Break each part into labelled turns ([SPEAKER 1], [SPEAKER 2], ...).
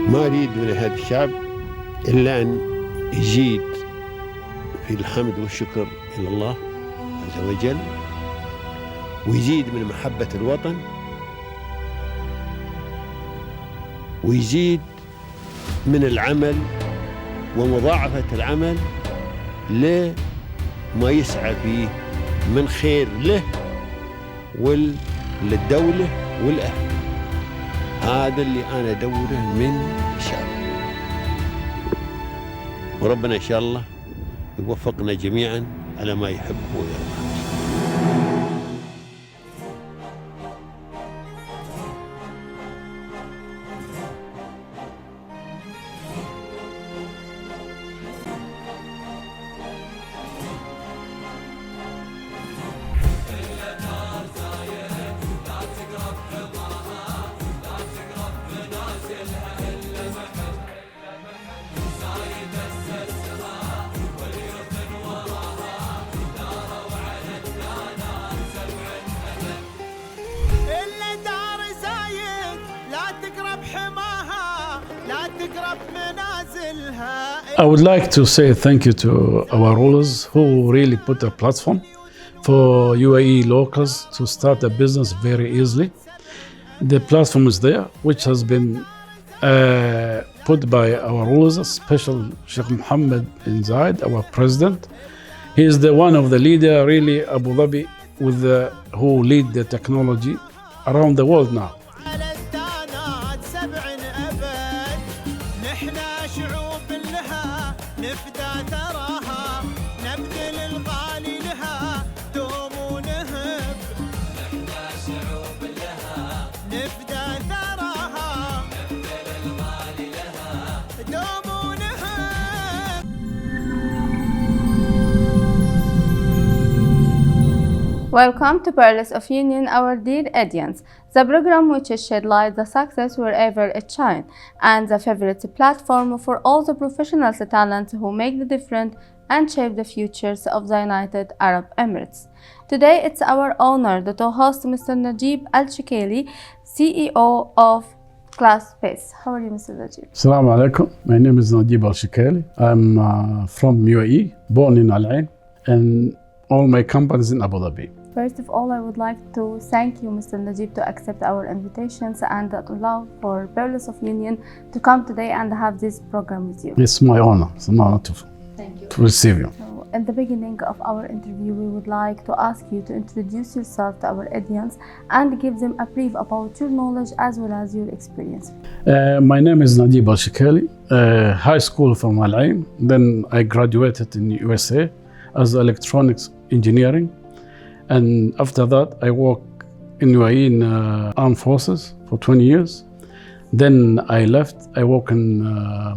[SPEAKER 1] ما أريد من هذا الشعب إلا أن يزيد في الحمد والشكر إلى الله عز وجل، ويزيد من محبة الوطن، ويزيد من العمل ومضاعفة العمل لما يسعى فيه من خير له وللدولة والأهل. هذا اللي أنا أدوره من الشعب، وربنا إن شاء الله يوفقنا جميعا على ما يحب ويرضى.
[SPEAKER 2] I would like to say thank you to our rulers who really put a platform for UAE locals to start a business very easily. The platform is there, which has been put by our rulers, especially Sheikh Mohammed bin Zayed, our president. He is the one of the leader, really, Abu Dhabi, with who lead the technology around the world now.
[SPEAKER 3] Welcome to Palace of Union, our dear audience, the program which shed light the success wherever it shines, and the favorite platform for all the professional talents who make the difference and shape the futures of the United Arab Emirates. Today, it's our honor to host Mr.Najeeb Al-Shkeili, CEO of Glasse. How are you, Mr. Najeeb?
[SPEAKER 2] Assalamu alaikum. My name is Najeeb Al-Shkeili. I'm from UAE, born in Al Ain, and all my companies in Abu Dhabi.
[SPEAKER 3] First of all, I would like to thank you, Mr. Najeeb, to accept our invitations and to allow for Palace of Union to come today and have this program with you.
[SPEAKER 2] It's my honor. It's an honor to receive you.
[SPEAKER 3] So, in the beginning of our interview, we would like to ask you to introduce yourself to our audience and give them a brief about your knowledge as well as your experience.
[SPEAKER 2] My name is Najeeb Al-Shkeili. High school from Al Ain. Then I graduated in USA as electronics engineering. And after that, I worked in UAE in armed forces for 20 years. Then I left. I work in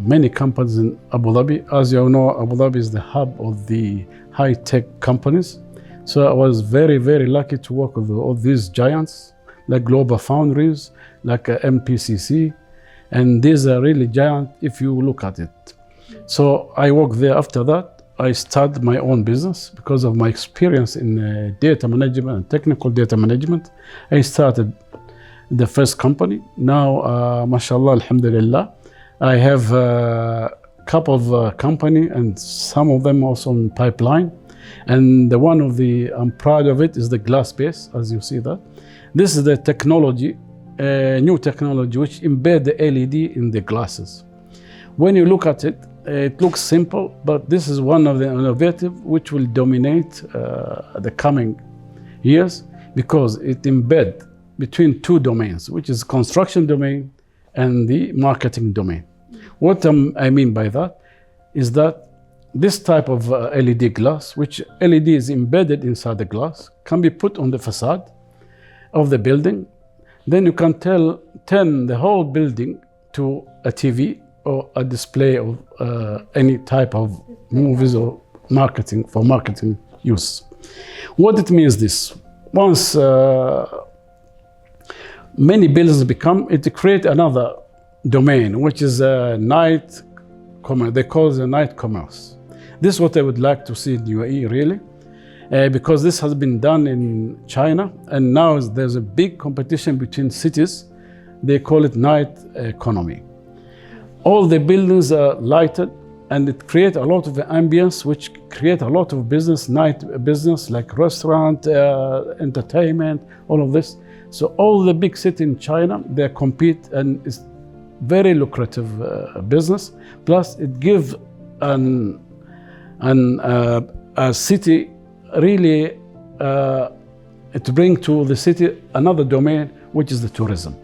[SPEAKER 2] many companies in Abu Dhabi. As you know, Abu Dhabi is the hub of the high-tech companies. So I was very, very lucky to work with all these giants, like Global Foundries, like MPCC. And these are really giant if you look at it. So I worked there. After that, I started my own business because of my experience in data management and technical data management. I started the first company. Now, mashallah, alhamdulillah, I have a couple of companies and some of them also in pipeline. And the one of the, I'm proud of it, is the glass base, as you see that. This is the technology, new technology, which embed the LED in the glasses. When you look at it, it looks simple, but this is one of the innovative which will dominate the coming years because it embeds between two domains, which is construction domain and the marketing domain. What I mean by that is that this type of LED glass, which LED is embedded inside the glass, can be put on the facade of the building. Then you can turn the whole building to a TV or a display of any type of movies or marketing for marketing use. What it means this, once many buildings become, it create another domain, which is night commerce. They call it the night commerce. This is what I would like to see in UAE really, because this has been done in China, and now there's a big competition between cities. They call it night economy. all the buildings are lighted, and it creates a lot of ambience, which create a lot of business, night business, like restaurant, entertainment, all of this. So all the big cities in China, they compete, and it's very lucrative business. Plus, it gives a city really to bring to the city another domain, which is the tourism.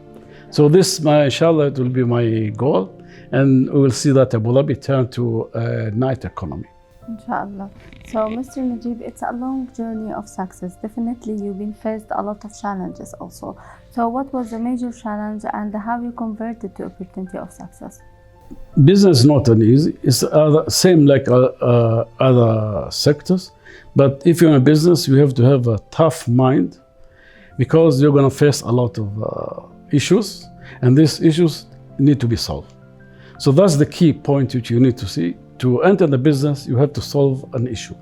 [SPEAKER 2] So this, inshallah, it will be my goal, and we will see that Abu Dhabi turn to a night economy.
[SPEAKER 3] Inshallah. So, Mr. Najeeb, it's a long journey of success. Definitely, you've been faced a lot of challenges also. So, what was the major challenge, and how you converted to opportunity of success?
[SPEAKER 2] Business is not an easy. It's same like other sectors. But if you're in a business, you have to have a tough mind, because you're going to face a lot of issues, and these issues need to be solved. So that's the key point which you need to see. To enter the business, you have to solve an issue.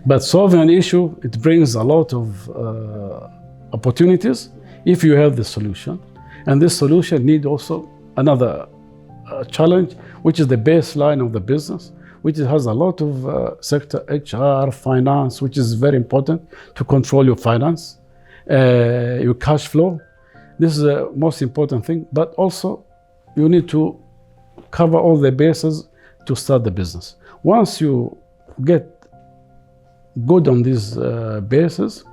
[SPEAKER 2] But solving an issue, it brings a lot of opportunities if you have the solution. And this solution needs also another challenge, which is the baseline of the business, which has a lot of sector, HR, finance, which is very important to control your finance, your cash flow. This is the most important thing. But also, you need to cover all the bases to start the business. Once you get good on these bases,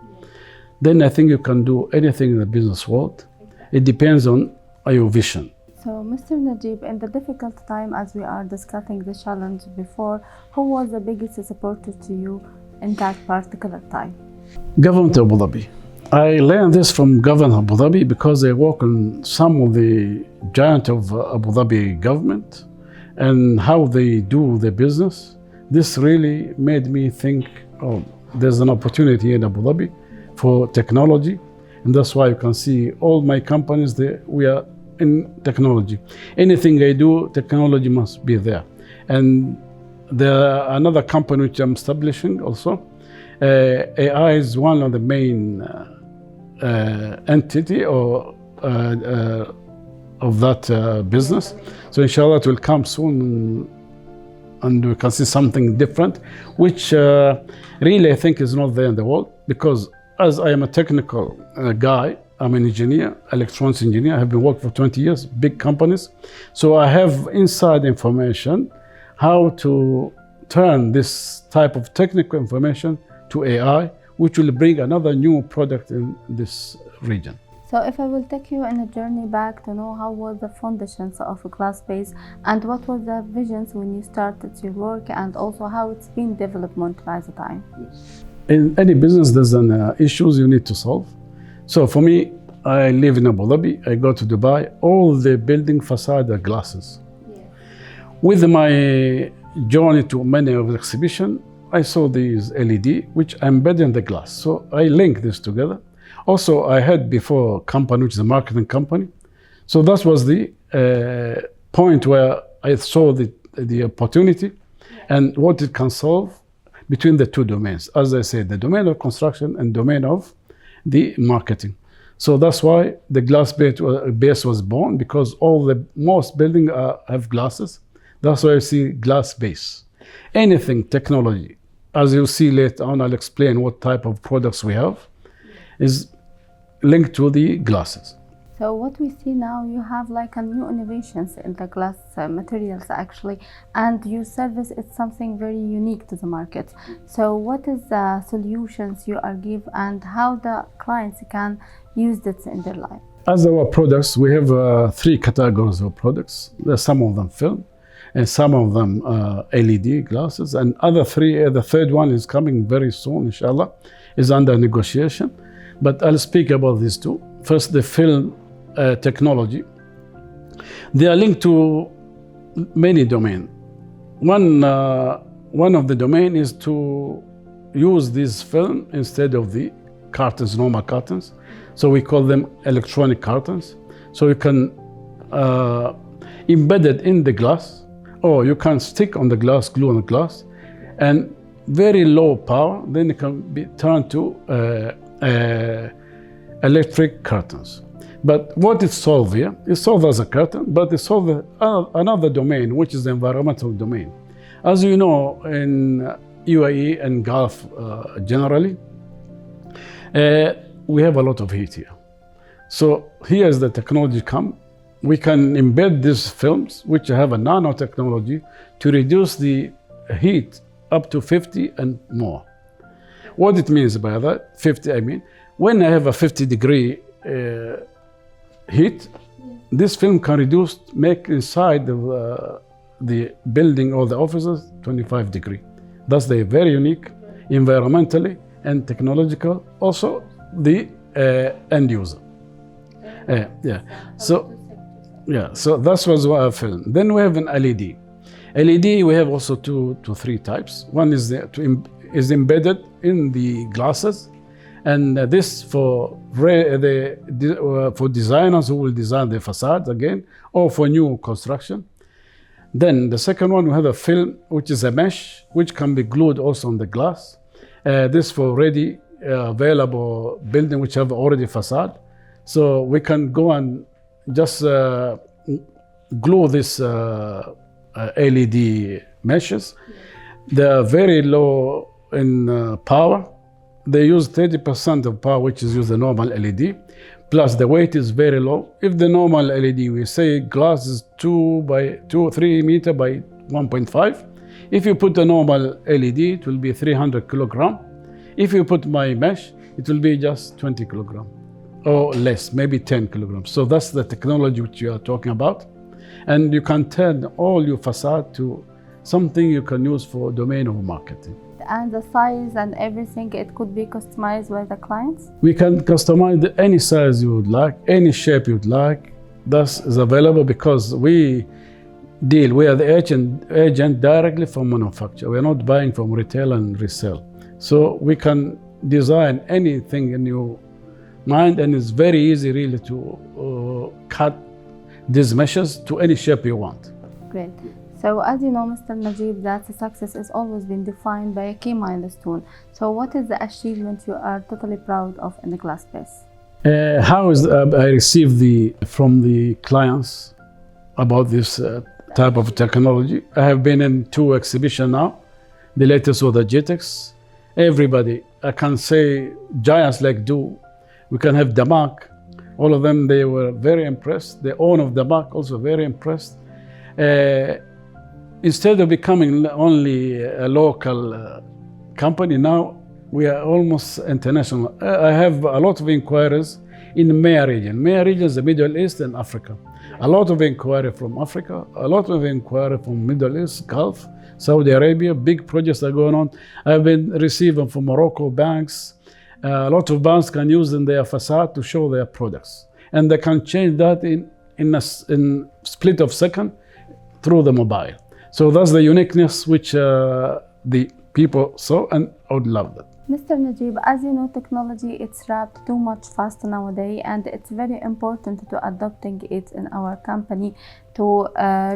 [SPEAKER 2] then I think you can do anything in the business world. It depends on your vision.
[SPEAKER 3] So, Mr. Najeeb, in the difficult time, as we are discussing the challenge before, who was the biggest supporter to you in that particular time?
[SPEAKER 2] Government of Abu Dhabi. I learned this from Government of Abu Dhabi because I work on some of the giant of Abu Dhabi government and how they do their business. This really made me think, oh, there's an opportunity in Abu Dhabi for technology. And that's why you can see all my companies, we are in technology. Anything I do, technology must be there. And there another company which I'm establishing also. AI is one of the main entity or of that business. So inshallah it will come soon, and we can see something different, which really I think is not there in the world, because as I am a technical guy, I'm an engineer, electronics engineer. I have been working for 20 years, big companies. So I have inside information how to turn this type of technical information to AI, which will bring another new product in this region.
[SPEAKER 3] So if I will take you in a journey back to know how was the foundations of Glasse and what was the visions when you started your work, and also how it's been development by the time.
[SPEAKER 2] In any business, there's an issues you need to solve. So for me, I live in Abu Dhabi, I go to Dubai, all the building facade are glasses. Yeah. With my journey to many of the exhibition, I saw these LED, which are embedded in the glass. So I link this together. Also, I had before a company, which is a marketing company. So that was the point where I saw the opportunity and what it can solve between the two domains. As I said, the domain of construction and domain of the marketing. So that's why the glass base was born, because most buildings have glasses. That's why you see glass base. Anything technology, as you'll see later on, I'll explain what type of products we have, is linked to the glasses.
[SPEAKER 3] So what we see now, you have like a new innovations in the glass materials actually, and your service is something very unique to the market. So what is the solutions you are give, and how the clients can use this in their life?
[SPEAKER 2] As our products, we have 3 categories of products. There's some of them film, and some of them LED glasses, and the third one is coming very soon, inshallah, is under negotiation. But I'll speak about these two. First, the film technology. They are linked to many domains. One of the domain is to use this film instead of the cartons, normal cartons. So we call them electronic cartons. So you can embed it in the glass, or you can stick on the glass, glue on the glass, and very low power, then it can be turned to electric curtains. But what it solves here, it solves as a curtain, but it solves another domain, which is the environmental domain. As you know, in UAE and Gulf generally, we have a lot of heat here. So here's the technology come. We can embed these films, which have a nanotechnology, to reduce the heat up to 50 and more. What it means by that, 50, I mean, when I have a 50-degree heat, this film can reduce, make inside the building or the offices 25 degree. That's the very unique, environmentally and technological, also the end user. So that was what I filmed. Then we have an LED. LED, we have also two to three types. One is embedded in the glasses, and this for designers who will design the facades again, or for new construction. Then the second one, we have a film, which is a mesh, which can be glued also on the glass. This for ready available building which have already facade. So we can go and just glue this LED meshes. They are very low in power. They use 30% of power, which is use the normal LED. Plus the weight is very low. If the normal LED, we say glass is 3 meter by 1.5. If you put the normal LED, it will be 300 kilogram. If you put my mesh, it will be just 20 kilogram or less, maybe 10 kilograms. So that's the technology which you are talking about. And you can turn all your facade to something you can use for domain of marketing.
[SPEAKER 3] And the size and everything, it could be customized by the clients?
[SPEAKER 2] We can customize any size you would like, any shape you'd like. That is available because we are the agent directly from manufacturer. We are not buying from retail and resell. So we can design anything in your mind, and it's very easy really to cut these meshes to any shape you want.
[SPEAKER 3] Great. So as you know, Mr. Najeeb, that success has always been defined by a key milestone. So what is the achievement you are totally proud of in the glass space?
[SPEAKER 2] How is I received from the clients about this type of technology? I have been in 2 exhibitions now. The latest was the GTEx. Everybody, I can say giants like we can have Damak. All of them, they were very impressed. The owner of Damak also very impressed. Instead of becoming only a local company, now we are almost international. I have a lot of inquiries in the MEA region. MEA region is the Middle East and Africa. A lot of inquiry from Africa, a lot of inquiry from Middle East, Gulf, Saudi Arabia. Big projects are going on. I've been receiving from Morocco banks. A lot of banks can use in their facade to show their products. And they can change that in split of second through the mobile. So that's the uniqueness which the people saw, and I would love that.
[SPEAKER 3] Mr. Najeeb, as you know, technology, it's wrapped too much fast nowadays, and it's very important to adopting it in our company to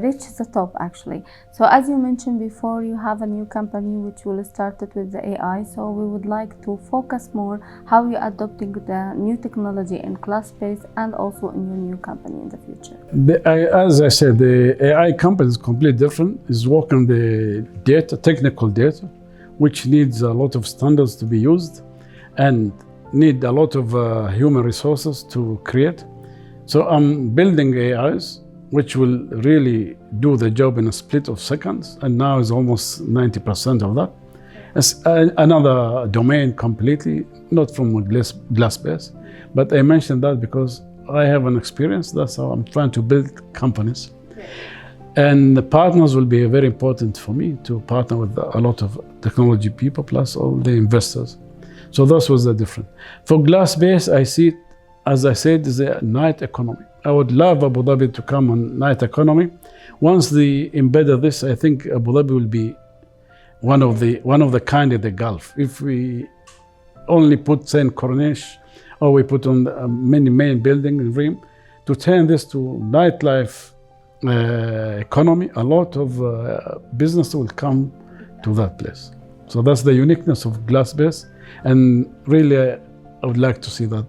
[SPEAKER 3] reach the top actually. So as you mentioned before, you have a new company which will start it with the AI. So we would like to focus more how you're adopting the new technology in glass space and also in your new company in the future.
[SPEAKER 2] As I said, the AI company is completely different. It's working the data, technical data, which needs a lot of standards to be used and need a lot of human resources to create. So I'm building AIs which will really do the job in a split of seconds, and now is almost 90% of that. It's another domain completely, not from a glass base, but I mentioned that because I have an experience. That's how I'm trying to build companies. And the partners will be very important for me to partner with a lot of technology people, plus all the investors. So that was the difference. For glass base, I see it, as I said, is a night economy. I would love Abu Dhabi to come on night economy. Once they embedded this, I think Abu Dhabi will be one of the kind in the Gulf. If we only put Saint Corniche, or we put on many main building in Reem, to turn this to nightlife economy, a lot of business will come to that place. So that's the uniqueness of glass base, and really I would like to see that.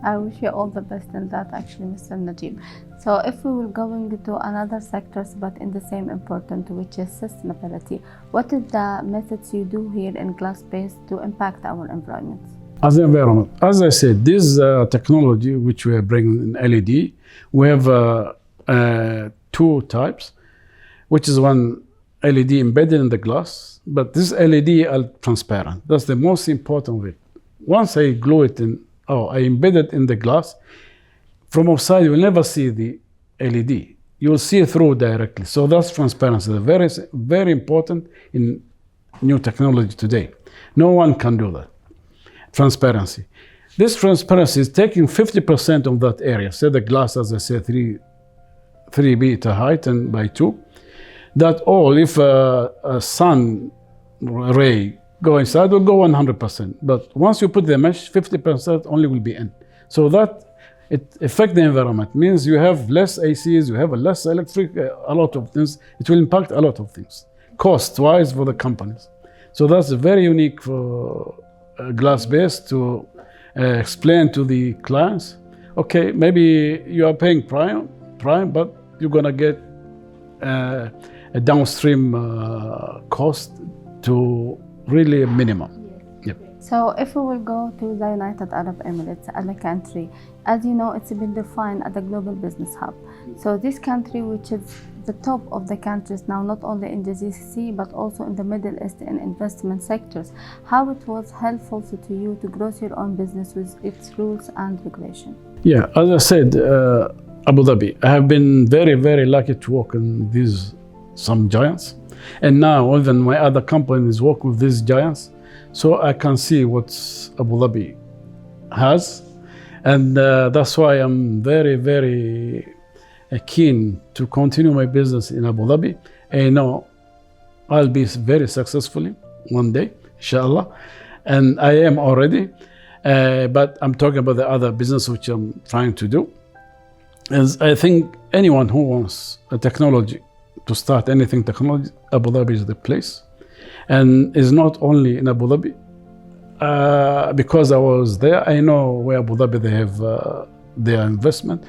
[SPEAKER 3] I wish you all the best in that, actually, Mr. Najeeb. So if we will going to another sectors, but in the same important, which is sustainability, what is the methods you do here in Glasse to impact our environment?
[SPEAKER 2] As an environment, as I said, this technology which we are bringing in LED, we have two types, which is one LED embedded in the glass, but this LED are transparent. That's the most important of it. Once I glue it in, I embed it in the glass, from outside you will never see the LED. You will see it through directly. So that's transparency. Very, very important in new technology today. No one can do that. Transparency. This transparency is taking 50% of that area. Say the glass, as I said, 3 meter height and by 2. That all, if a sun ray go inside, will go 100%. But once you put the mesh, 50% only will be in. So that it affects the environment. Means you have less ACs, you have less electric, a lot of things. It will impact a lot of things, cost-wise for the companies. So that's very unique for Glasse to explain to the clients. Okay, maybe you are paying prime, but you're gonna get a downstream cost to really a minimum. Yep.
[SPEAKER 3] So if we will go to the United Arab Emirates as a country, as you know, it's been defined as a global business hub. So this country, which is the top of the countries now, not only in the GCC, but also in the Middle East and investment sectors, how it was helpful to you to grow your own business with its rules and regulation?
[SPEAKER 2] Yeah, as I said, Abu Dhabi, I have been very, very lucky to work in some giants. And now even my other companies work with these giants. So I can see what Abu Dhabi has. And that's why I'm very, very keen to continue my business in Abu Dhabi. I know I'll be very successfully one day, inshallah. And I am already. But I'm talking about the other business which I'm trying to do. As I think anyone who wants a technology to start anything technology, Abu Dhabi is the place. And it's not only in Abu Dhabi. Because I was there, I know where Abu Dhabi they have their investment.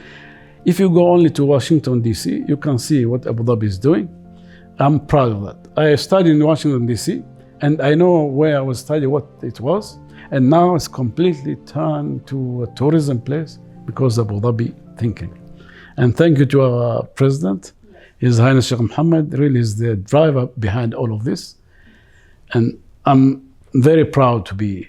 [SPEAKER 2] If you go only to Washington, D.C., you can see what Abu Dhabi is doing. I'm proud of that. I studied in Washington, D.C., and I know where I was studying what it was. And now it's completely turned to a tourism place because of Abu Dhabi thinking. And thank you to our president, His Highness Sheikh Mohammed, really is the driver behind all of this. And I'm very proud to be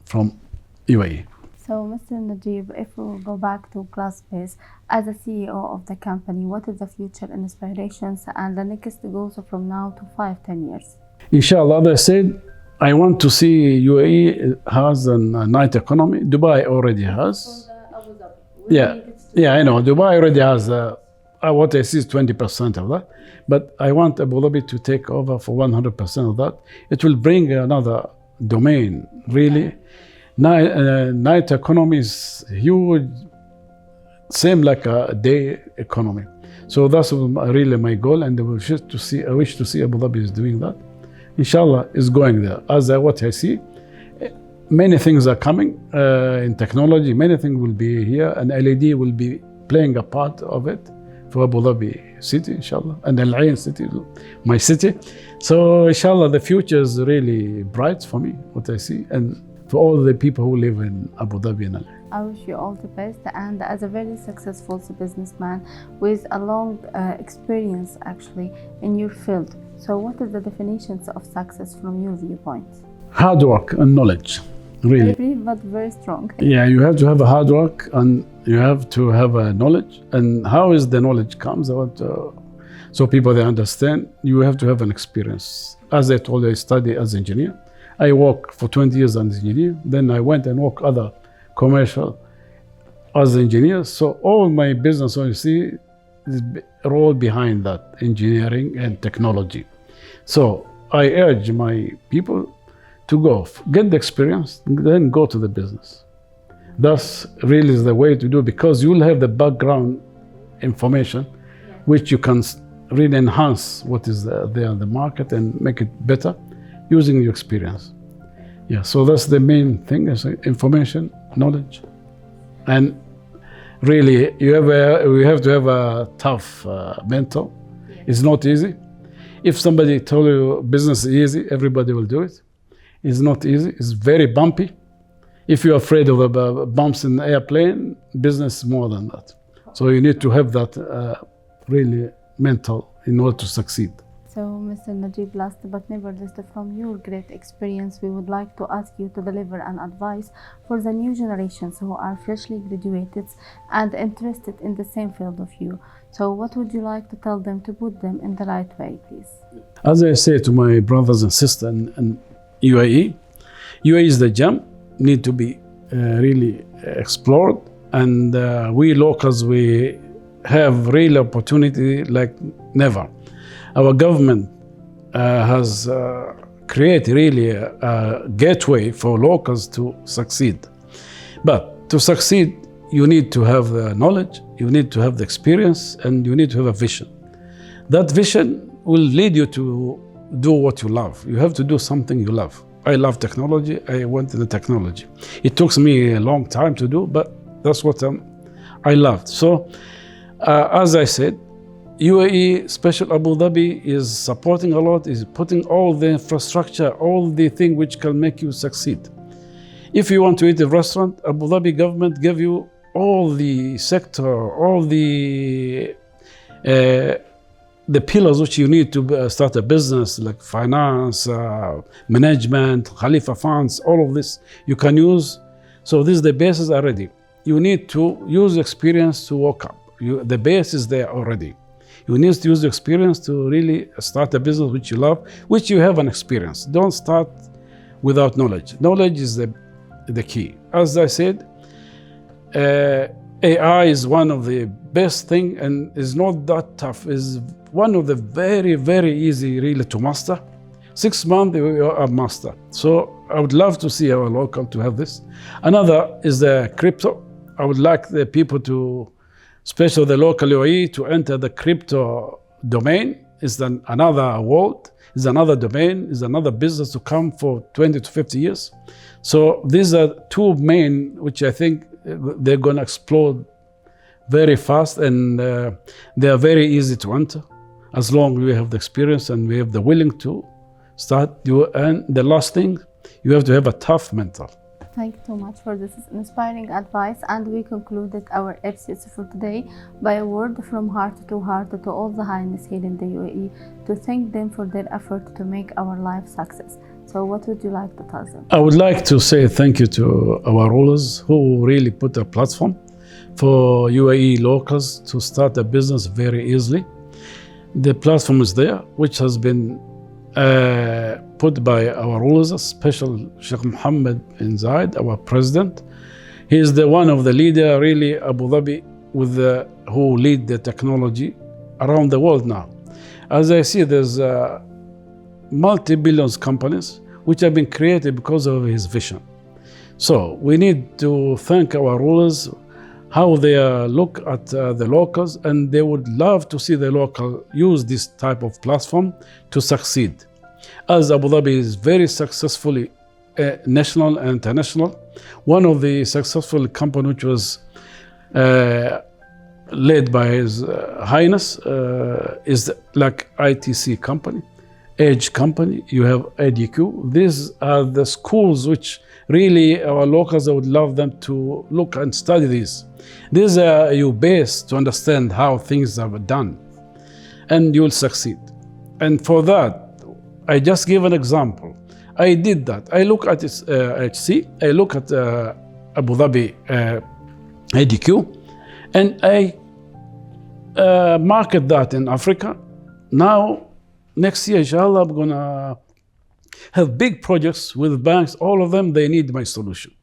[SPEAKER 2] from UAE.
[SPEAKER 3] So, Mr. Najeeb, if we will go back to Glasse, as a CEO of the company, what is the future inspirations and the next goals from now to 5-10 years?
[SPEAKER 2] Inshallah, as I said, I want to see UAE has a night economy. Dubai already has.
[SPEAKER 3] Abu Dhabi.
[SPEAKER 2] Yeah, I know. Dubai already has, what I see is 20% of that. But I want Abu Dhabi to take over for 100% of that. It will bring another domain, really. Night economy is huge, same like a day economy. So that's really my goal, and I wish to see Abu Dhabi is doing that. Inshallah, is going there. As what I see, many things are coming in technology. Many things will be here, and LED will be playing a part of it for Abu Dhabi city, inshallah, and Al Ain city, my city. So, inshallah, the future is really bright for me, what I see, and for all the people who live in Abu Dhabi and Al Ain.
[SPEAKER 3] I wish you all the best, and as a very successful businessman with a long experience actually in your field. So what is the definitions of success from your viewpoint?
[SPEAKER 2] Hard work and knowledge, really.
[SPEAKER 3] Very brief but very strong.
[SPEAKER 2] Yeah, you have to have a hard work and you have to have a knowledge. And how is the knowledge comes out? So people they understand, you have to have an experience. As I told you, I studied as an engineer. I worked for 20 years as an engineer. Then I went and worked other commercial as an engineer. So all my business, so you see, is all behind that, engineering and technology. So I urge my people to go, get the experience, then go to the business. That's really the way to do, because you will have the background information, which you can really enhance what is there in the market and make it better using your experience. Yeah, so that's the main thing, is information, knowledge. And really, you have to have a tough mental. It's not easy. If somebody told you business is easy, everybody will do it. It's not easy. It's very bumpy. If you're afraid of bumps in the airplane, business is more than that. So you need to have that really mental in order to succeed.
[SPEAKER 3] So, Mr. Najeeb, last but never least, from your great experience, we would like to ask you to deliver an advice for the new generations who are freshly graduated and interested in the same field of you. So, what would you like to tell them to put them in the right way, please?
[SPEAKER 2] As I say to my brothers and sisters in UAE, UAE is the gem, need to be really explored. And we locals, we have real opportunity like never. Our government has created really a gateway for locals to succeed. But to succeed, you need to have the knowledge, you need to have the experience, and you need to have a vision. That vision will lead you to do what you love. You have to do something you love. I love technology, I went into technology. It took me a long time to do, but that's what I loved. So, as I said, UAE, special Abu Dhabi, is supporting a lot, is putting all the infrastructure, all the things which can make you succeed. If you want to eat a restaurant, Abu Dhabi government give you all the sector, all the pillars which you need to start a business, like finance, management, Khalifa funds, all of this you can use. So this, the bases are ready. You need to use experience to walk up. The base is there already. You need to use the experience to really start a business which you love, which you have an experience. Don't start without knowledge. Knowledge is the key. As I said, AI is one of the best thing and is not that tough. Is one of the very, very easy really to master. 6 months you are a master. So I would love to see our local to have this. Another is the crypto. I would like the people to, especially the local UAE, to enter the crypto domain. Is another world, is another domain, is another business to come for 20 to 50 years. So these are two main, which I think they're going to explode very fast, and they are very easy to enter as long as we have the experience and we have the willing to start. And the last thing, you have to have a tough mental.
[SPEAKER 3] Thank you so much for this inspiring advice, and we concluded our episode for today by a word from heart to all the highness here in the UAE to thank them for their effort to make our life success. So what would you like to tell them? I
[SPEAKER 2] would like to say thank you to our rulers who really put a platform for UAE locals to start a business very easily. The platform is there, which has been put by our rulers, special Sheikh Mohammed bin Zayed, our president. He is the one of the leader, really, Abu Dhabi, who lead the technology around the world now. As I see, there's multi-billions companies which have been created because of his vision. So we need to thank our rulers, how they look at the locals, and they would love to see the local use this type of platform to succeed. As Abu Dhabi is very successfully national and international, one of the successful company which was led by His Highness is like ITC company, Edge company, you have ADQ. These are the schools which really our locals, I would love them to look and study these. These are your base to understand how things are done, and you will succeed. And for that, I just give an example. I did that. I look at its HC, I look at Abu Dhabi ADQ, and I market that in Africa. Now, next year, inshallah, I'm gonna have big projects with banks. All of them, they need my solution.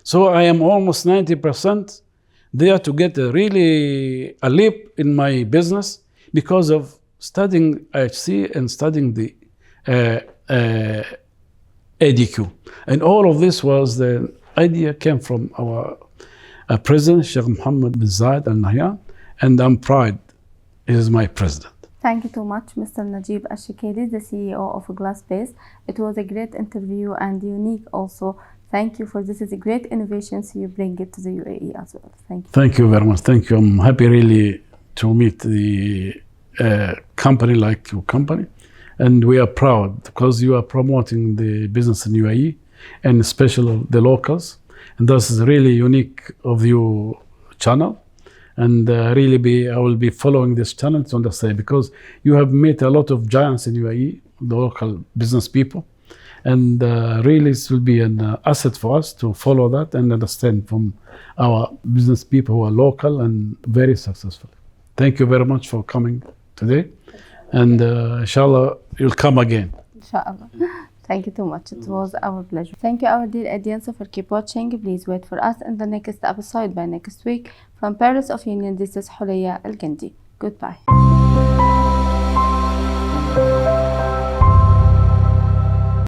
[SPEAKER 2] So I am almost 90% there to get a leap in my business because of studying IHC and studying the ADQ. And all of this was the idea came from our president, Sheikh Mohammed bin Zayed Al Nahyan, and I'm proud he is my president.
[SPEAKER 3] Thank you too much, Mr. Najeeb Shkeili, the CEO of Glasse. It was a great interview and unique also Thank you for this is a great innovation, so you bring it to the UAE as well. Thank you.
[SPEAKER 2] Thank you very much. Thank you. I'm happy really to meet the company like your company. And we are proud because you are promoting the business in UAE and especially the locals. And this is really unique of your channel. And I will be following this channel to understand because you have met a lot of giants in UAE, the local business people. And really this will be an asset for us to follow that and understand from our business people who are local and very successful. Thank you very much for coming today. And inshallah, you'll come again.
[SPEAKER 3] Inshallah. Thank you too much. It was our pleasure. Thank you, our dear audience, for keep watching. Please wait for us in the next episode by next week. From Paris of Union, this is Huleya Al Gandhi. Goodbye.